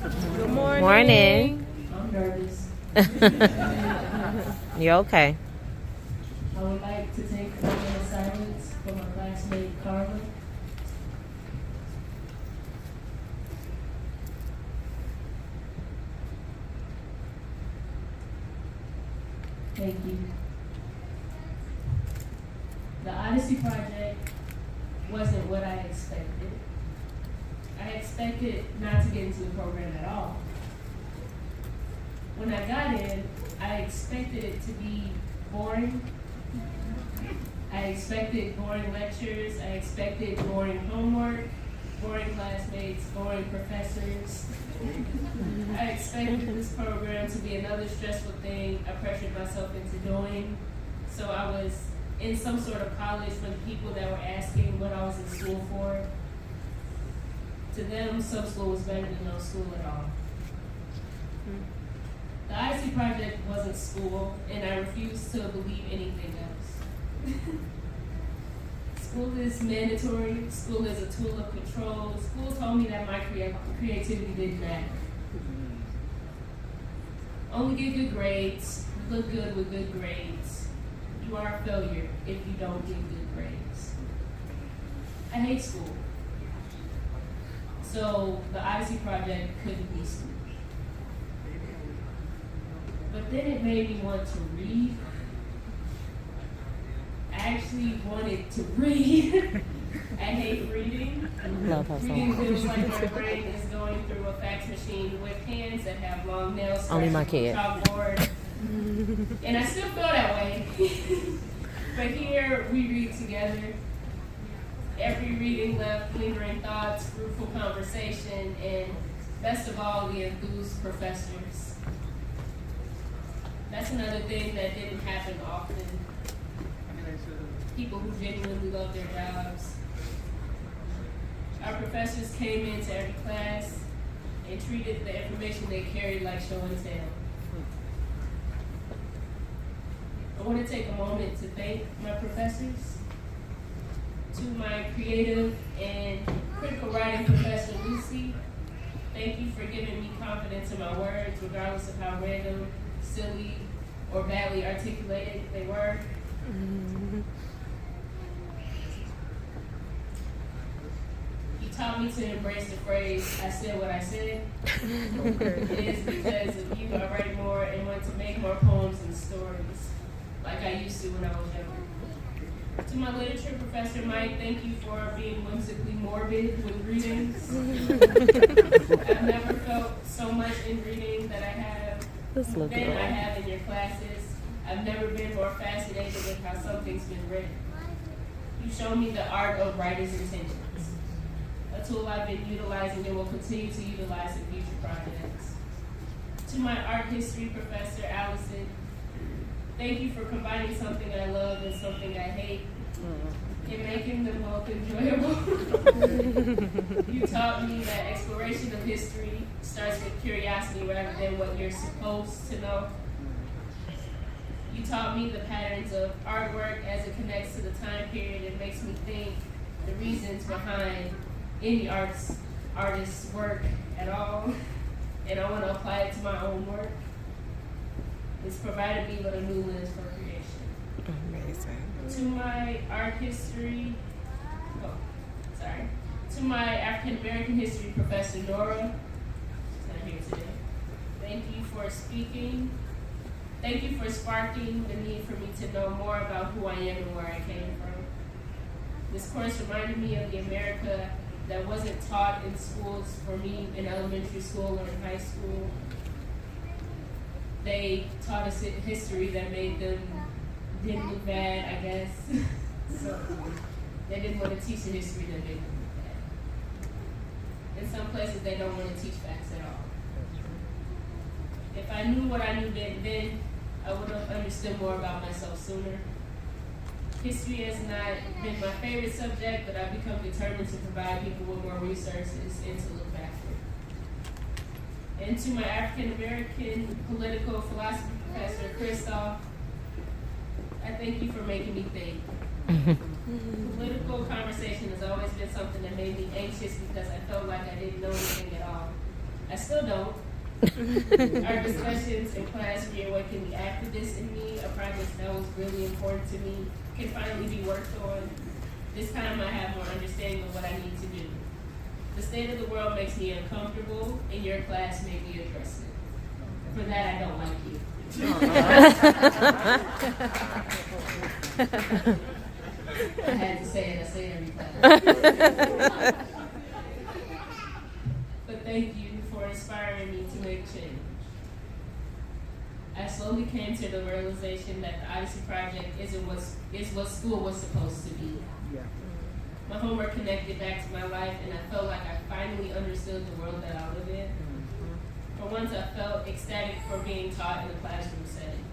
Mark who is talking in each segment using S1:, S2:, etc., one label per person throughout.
S1: Good morning.
S2: Morning.
S3: I'm nervous.
S2: You okay?
S3: I would like to take a moment of silence for my classmate Carla. Thank you. The Odyssey Project wasn't what I expected. I expected not to get into the program at all. When I got in, I expected it to be boring. I expected boring lectures. I expected boring homework, boring classmates, boring professors. I expected this program to be another stressful thing I pressured myself into doing. So I was in some sort of college for the people that were asking what I was in school for. To them, some school was better than no school at all. The Odyssey Project wasn't school, and I refuse to believe anything else. School is mandatory. School is a tool of control. School told me that my creativity didn't matter. Only get good grades. Look good with good grades. You are a failure if you don't get good grades. I hate school. So the Odyssey Project couldn't be school. But then it made me want to read. I actually wanted to read. I hate reading.
S2: Love her
S3: Reading
S2: song.
S3: feels like my brain is going through a fax machine with hands that have long nails.
S2: Only my
S3: scratching
S2: kid.
S3: chalkboard. And I still feel that way. But here we read together. Every reading left lingering thoughts, fruitful conversation, and best of all, the enthused professors. That's another thing that didn't happen often. People who genuinely love their jobs. Our professors came into every class and treated the information they carried like show and tell. I want to take a moment to thank my professors. To my creative and critical writing professor, Lucy, thank you for giving me confidence in my words, regardless of how random, silly, or badly articulated they were. You taught me to embrace the phrase, I said what I said. It is because of you I write more and want to make more poems and stories, like I used to when I was younger. To my literature professor, Mike, thank you for being whimsically morbid with readings. I've never felt so much in reading that I have in your classes. I've never been more fascinated with how something's been written. You show me the art of writer's intentions, a tool I've been utilizing and will continue to utilize in future projects. To my art history professor, Allison, thank you for combining something I love and something I hate and making them both enjoyable. You taught me that exploration of history starts with curiosity rather than what you're supposed to know. You taught me the patterns of artwork as it connects to the time period and makes me think the reasons behind any artist's work at all, and I want to apply it to my own work. It's provided me with a new lens for creation.
S2: Amazing.
S3: To my to my African American history professor, Nora, she's not here today. Thank you for speaking. Thank you for sparking the need for me to know more about who I am and where I came from. This course reminded me of the America that wasn't taught in schools for me in elementary school or in high school. They taught us history that made them didn't look bad, I guess. So they didn't want to teach the history that made them look bad. In some places, they don't want to teach facts at all. If I knew what I knew then I would have understood more about myself sooner. History has not been my favorite subject, but I've become determined to provide people with more resources and to look backward. And to my African American political philosophy professor, Christoph, I thank you for making me think. Political conversation has always been something that made me anxious because I felt like I didn't know anything at all. I still don't. Our discussions in class reawakened the activist in me, a project that was really important to me, can finally be worked on. This time I have more understanding of what I need to do. The state of the world makes me uncomfortable, and your class made me address it. For that, I don't like you. I had to say it, I say it every time. But thank you for inspiring me to make change. I slowly came to the realization that the Odyssey Project is what school was supposed to be.
S1: Yeah.
S3: My homework connected back to my life, and I felt like I finally understood the world that I live in. For once, I felt ecstatic for being taught in a classroom setting.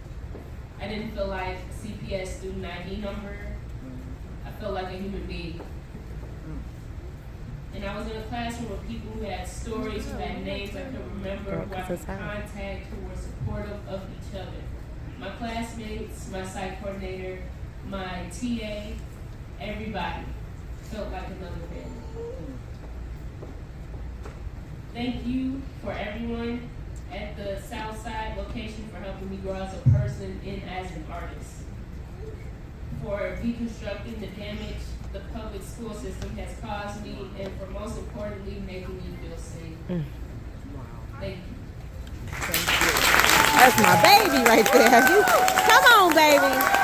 S3: I didn't feel like a CPS student ID number. I felt like a human being. And I was in a classroom with people who had stories, who had names I could remember, who I could contact, who were supportive of each other. My classmates, my site coordinator, my TA, everybody felt like another family. Thank you for everyone at the Southside location for helping me grow as a person and as an artist. For deconstructing the damage the public school system has caused me, and for most importantly, making me feel safe. Thank you.
S2: That's my baby right there. Come on, baby.